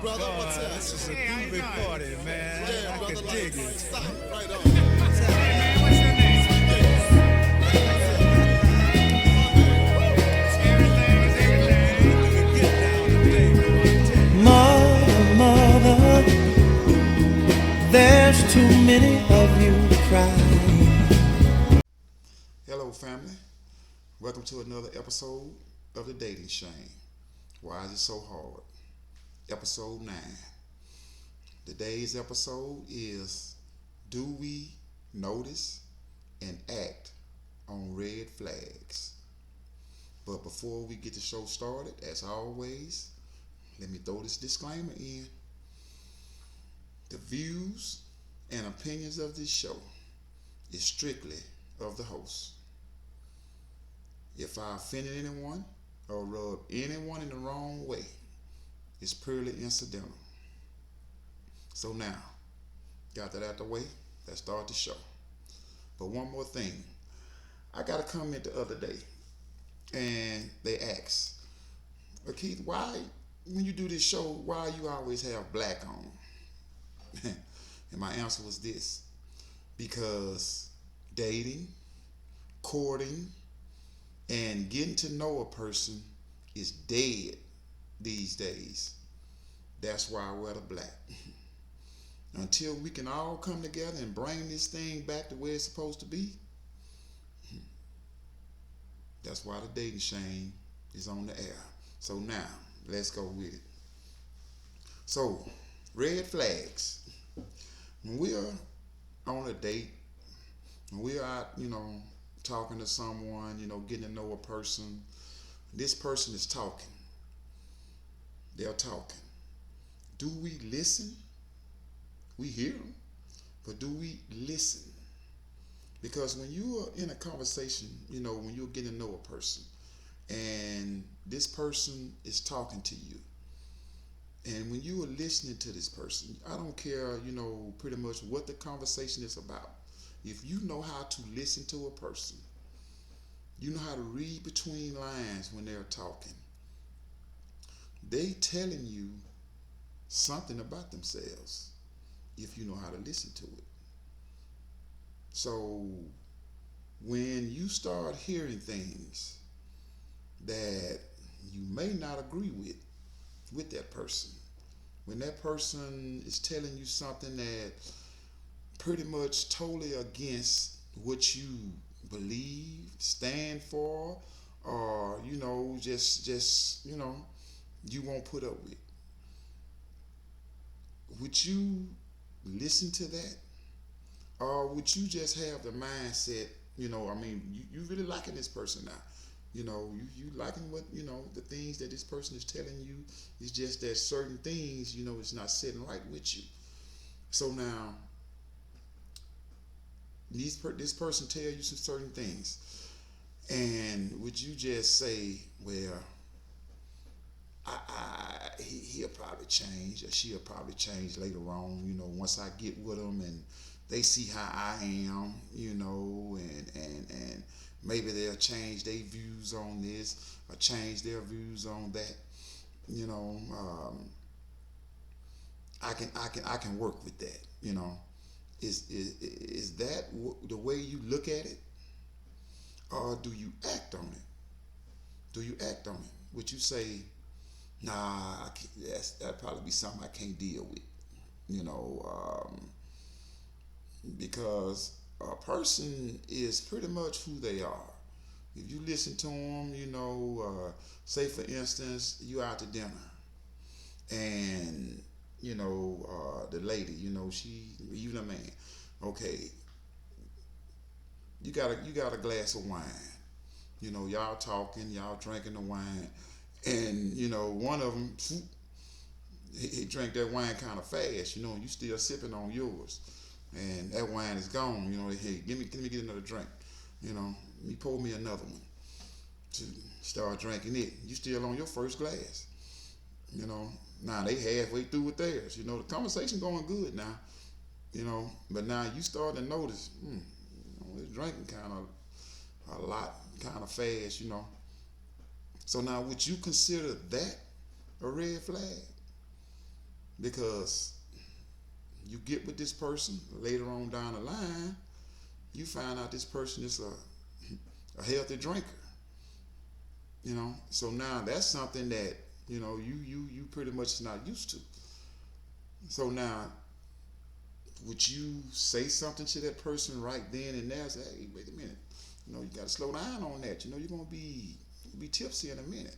brother. What's up? This is a Hey, how you groovy doing? party, man. Yeah, I brother. can Like, dig it. stop. Right on. Hey, man, what's your name? Everything is everything. Let me get down today, boy. I tell you. Mother, there's too many of you crying. Hello, family. Welcome to another episode of the Dating Shame. Why is it so hard? Episode 9. Today's episode is Do We Notice and Act on Red Flags? But before we get the show started, as always, let me throw this disclaimer in. The views and opinions of this show is strictly of the host. If I offended anyone or rubbed anyone in the wrong way, it's purely incidental. So now, got that out the way, let's start the show. But one more thing. I got a comment the other day, and they asked, well, Keith, why, when you do this show, why you always have black on? And my answer was this: because dating, courting, and getting to know a person is dead these days. That's why I wear the black. Until we can all come together and bring this thing back to where it's supposed to be, that's why the dating shame is on the air. So now, let's go with it. So, red flags. When we are on a date, when we're out, talking to someone, getting to know a person, this person is talking. They're talking. Do we listen? We hear them, but do we listen? Because when you are in a conversation, when you're getting to know a person, and this person is talking to you, and when you are listening to this person, I don't care, pretty much what the conversation is about. If you know how to listen to a person, you know how to read between lines when they're talking, they telling you something about themselves if you know how to listen to it. So when you start hearing things that you may not agree with that person, when that person is telling you something that pretty much totally against what you believe, stand for, or just you won't put up with, would you listen to that? Or would you just have the mindset, you really liking this person now? You liking what, the things that this person is telling you. It's just that certain things, it's not sitting right with you. So now, this person tell you some certain things, and would you just say, well, he'll probably change, or she'll probably change later on, once I get with him and they see how I am, and maybe they'll change their views on this or change their views on that. I can work with that. Is that the way you look at it, or do you act on it? Do you act on it? Would you say, nah, that'd probably be something I can't deal with, because a person is pretty much who they are. If you listen to them, say for instance, you out to dinner, and the lady, she, even a man, okay, you got a glass of wine, y'all talking, y'all drinking the wine, and one of them, he drank that wine kind of fast, you still sipping on yours, and that wine is gone. Hey, let me get another drink. You pour me another one. To start drinking it, you still on your first glass. Now they halfway through with theirs. The conversation going good now. But now you start to notice, it's drinking kind of a lot, kind of fast. So now, would you consider that a red flag? because you get with this person later on down the line, you find out this person is a healthy drinker. So now that's something that you pretty much not used to. So now, would you say something to that person right then and there? Say, hey, wait a minute. You got to slow down on that. You're gonna be tipsy in a minute.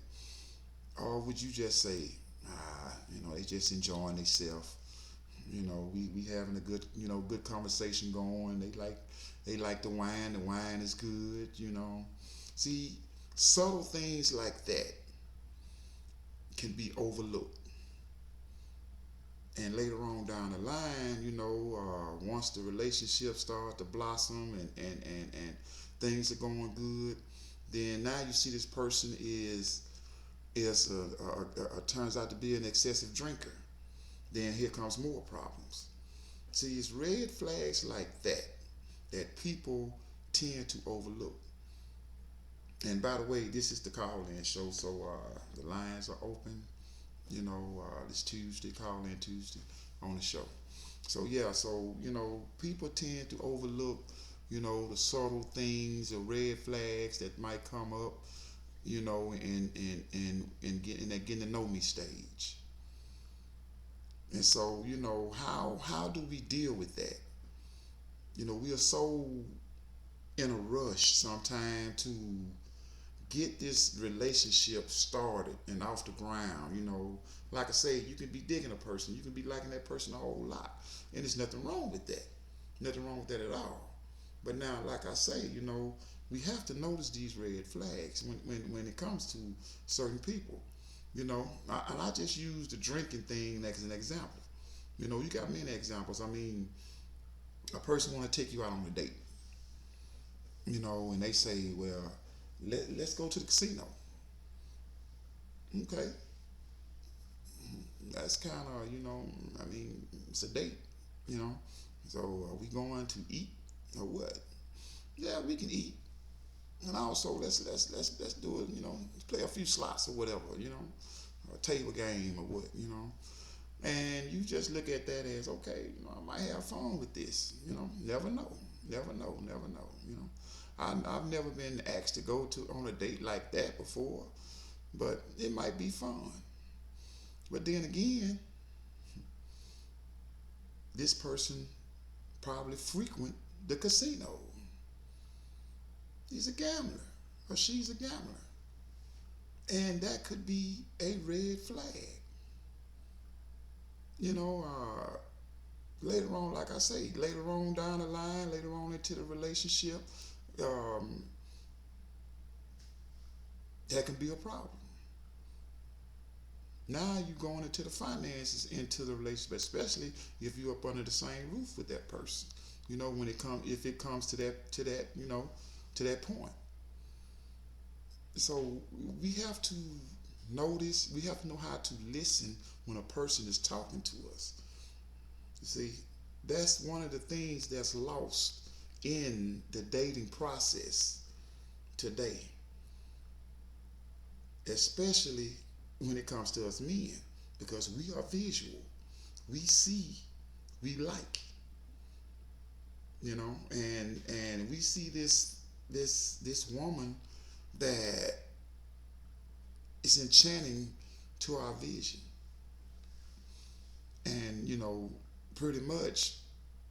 Or would you just say, they just enjoying themselves. We having a good conversation going. They like the wine. The wine is good. See, subtle things like that can be overlooked. And later on down the line, once the relationship starts to blossom and things are going good, then now you see this person is turns out to be an excessive drinker. Then here comes more problems. See, it's red flags like that people tend to overlook. And by the way, this is the call-in show, so the lines are open. This Tuesday, call-in Tuesday on the show. So yeah, people tend to overlook, the subtle things or red flags that might come up, in getting to know me stage. And so, how do we deal with that? We are so in a rush sometimes to get this relationship started and off the ground. Like I say, you can be digging a person, you can be liking that person a whole lot, and there's nothing wrong with that. Nothing wrong with that at all. But now, like I say, we have to notice these red flags when it comes to certain people. And I just use the drinking thing as an example. You got many examples. I mean, a person want to take you out on a date. And they say, well, let's go to the casino. Okay. That's kind of, it's a date, So are we going to eat or what? Yeah, we can eat. And also let's do it, let's play a few slots or whatever, or a table game or what, And you just look at that as, okay, I might have fun with this, never know. I've never been asked to go on a date like that before, but it might be fun. But then again, this person probably frequent the casino. He's a gambler or she's a gambler. And that could be a red flag. Later on, like I say, later on down the line, later on into the relationship, that can be a problem. Now you're going into the finances, into the relationship, especially if you're up under the same roof with that person. If it comes to that point. So we have to notice, we have to know how to listen when a person is talking to us. You see, that's one of the things that's lost in the dating process today, especially when it comes to us men, because we are visual. We see, we like, and we see this woman that is enchanting to our vision. And, pretty much,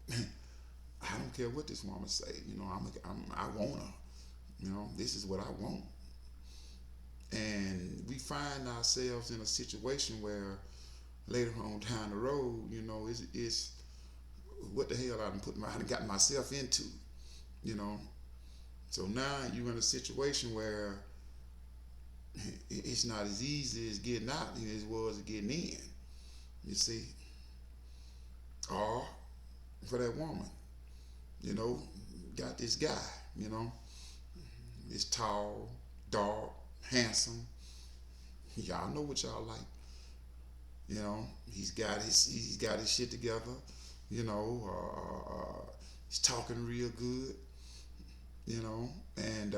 I don't care what this woman say, I want her, this is what I want. And we find ourselves in a situation where later on down the road, it's what the hell I done got myself into, So now you're in a situation where it's not as easy as getting out as it was getting in, you see. Or for that woman, got this guy, this tall, dark, handsome. Y'all know what y'all like. He's got his shit together. He's talking real good. And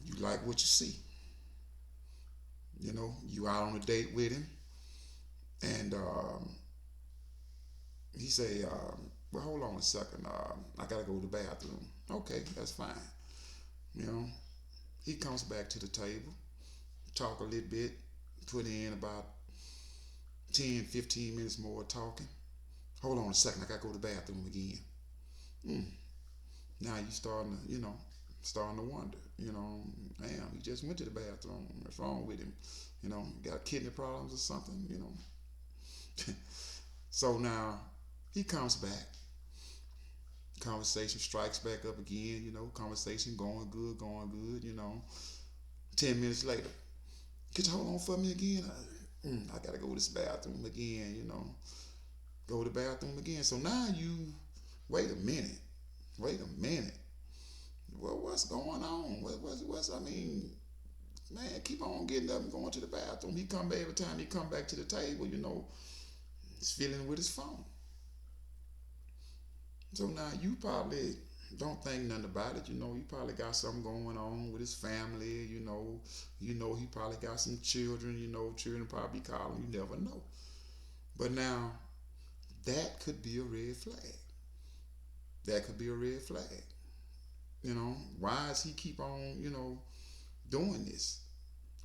you like what you see. You out on a date with him. And he say, well, hold on a second. I gotta go to the bathroom. Okay, that's fine. You know, he comes back to the table, talk a little bit, put in about 10, 15 minutes more talking. Hold on a second, I gotta go to the bathroom again. Mm. Now you starting to, starting to wonder, damn, he just went to the bathroom. What's wrong with him? Got kidney problems or something. So now he comes back. Conversation strikes back up again, conversation going good. 10 minutes later, could you hold on for me again? I gotta go to this bathroom again. Go to the bathroom again. So now wait a minute. Well, what's going on? I mean, man, keep on getting up and going to the bathroom. He come back every time he come back to the table, he's fiddling with his phone. So now you probably don't think nothing about it. He probably got something going on with his family. He probably got some children. Children probably calling. You never know. But now that could be a red flag. That could be a red flag. Why is he keep on, doing this?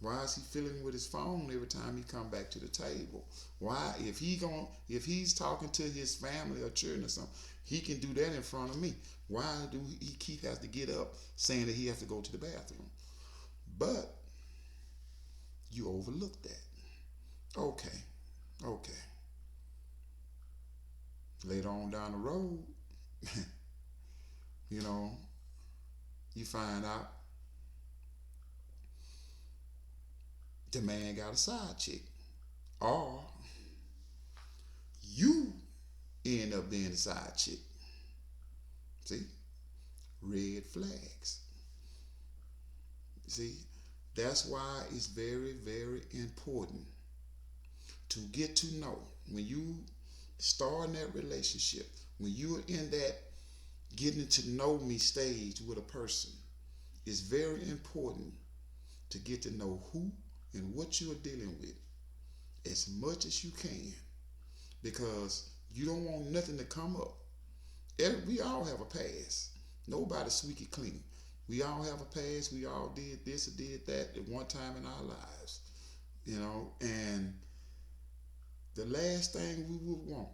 Why is he fiddling with his phone every time he come back to the table? Why, if he's talking to his family or children or something, he can do that in front of me. Why do he keep has to get up saying that he has to go to the bathroom? But you overlooked that. Okay. Later on down the road, you find out the man got a side chick. Or you end up being a side chick. See? Red flags. See? That's why it's very, very important to get to know. When you start in that relationship, when you're in that getting to know me stage with a person, it's very important to get to know who and what you're dealing with as much as you can, because you don't want nothing to come up. We all have a past. Nobody's squeaky clean. We all have a past. We all did this or did that at one time in our lives. And the last thing we would want,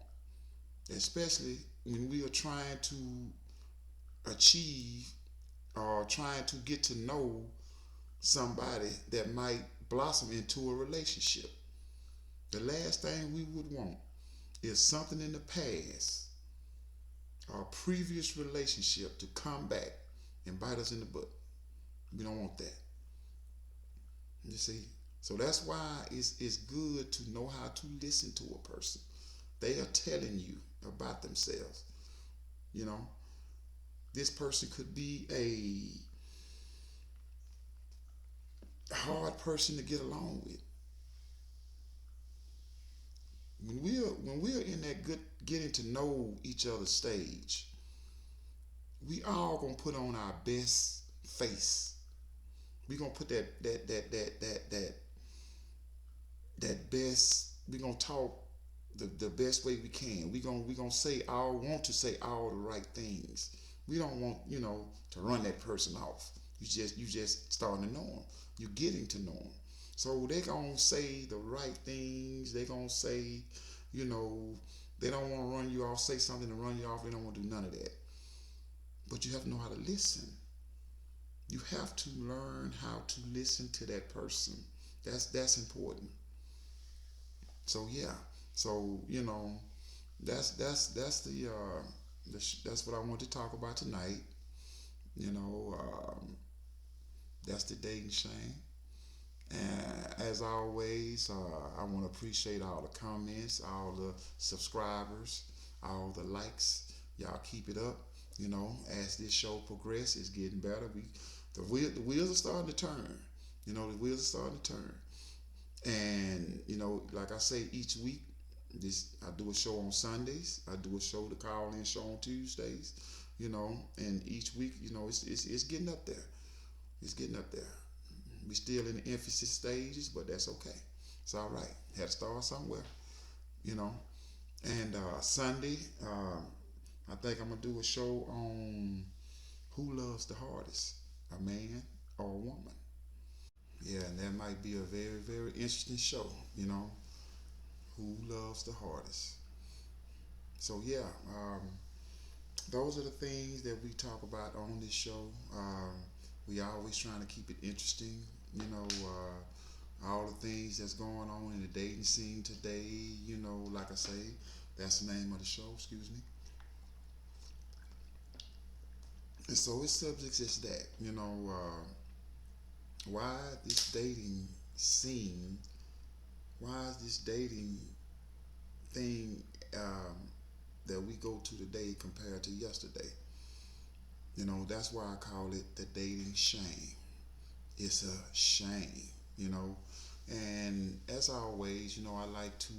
especially when we are trying to achieve or trying to get to know somebody that might blossom into a relationship, the last thing we would want is something in the past or previous relationship to come back and bite us in the butt. We don't want that. You see? So that's why it's good to know how to listen to a person. They are telling you about themselves. This person could be a hard person to get along with. When we're in that good getting to know each other stage, we all gonna put on our best face. We gonna put that best. We gonna talk the best way we can. We gonna want to say all the right things. We don't want to run that person off. You just starting to know them. You're getting to know them. So they gonna say the right things. They gonna say, they don't want to run you off. Say something to run you off. They don't want to do none of that. But you have to know how to listen. You have to learn how to listen to that person. That's important. So yeah. So that's that's what I want to talk about tonight. That's the dating shame. And as always, I want to appreciate all the comments, all the subscribers, all the likes. Y'all keep it up. As this show progresses, it's getting better. The wheels are starting to turn. The wheels are starting to turn. And like I say, each week, I do a show on Sundays. I do a show, the call-in show on Tuesdays. And each week, it's getting up there. It's getting up there. We still in the infancy stages, but that's okay. It's all right. Had to start somewhere. you know. And Sunday, I think I'm gonna do a show on who loves the hardest, a man or a woman. Yeah, and that might be a very, very interesting show, you know, who loves the hardest. So yeah, those are the things that we talk about on this show. We always trying to keep it interesting, you know. All the things that's going on in the dating scene today, you know, like I say, that's the name of the show. Excuse me. And so its subject is that, you know, why this dating scene, why is this dating thing that we go to today compared to yesterday? You know, that's why I call it the dating shame. It's a shame, you know. And as always, you know, I like to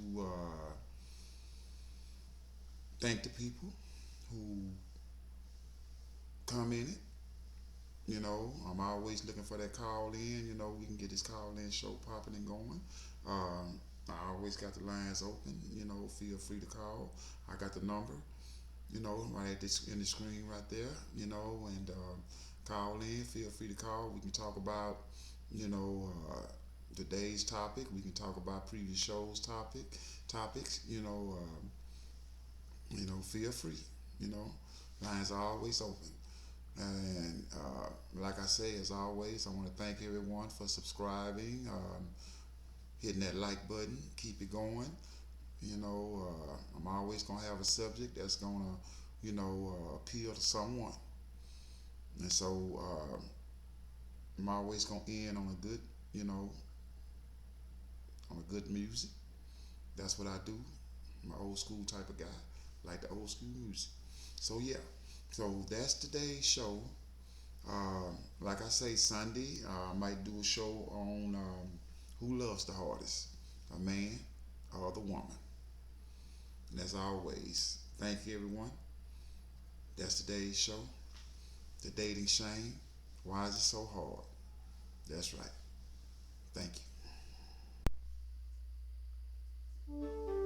thank the people who come in it. You know, I'm always looking for that call in. You know, we can get this call in show popping and going. I always got the lines open. You know, feel free to call. I got the number. You know, right at this in the screen right there. You know, and call in. Feel free to call. We can talk about, you know, today's topic. We can talk about previous shows topics. Feel free. You know, lines are always open. And like I say, as always, I want to thank everyone for subscribing, hitting that like button, keep it going. You know, I'm always gonna have a subject that's gonna, appeal to someone, and so I'm always gonna end on a good, you know, on a good music. That's what I do. I'm an old school type of guy, like the old school music. So yeah, so that's today's show. Like I say, Sunday, I might do a show on who loves the hardest, a man or the woman. And as always, thank you, everyone. That's today's show, The Dating Shame. Why is it so hard? That's right. Thank you.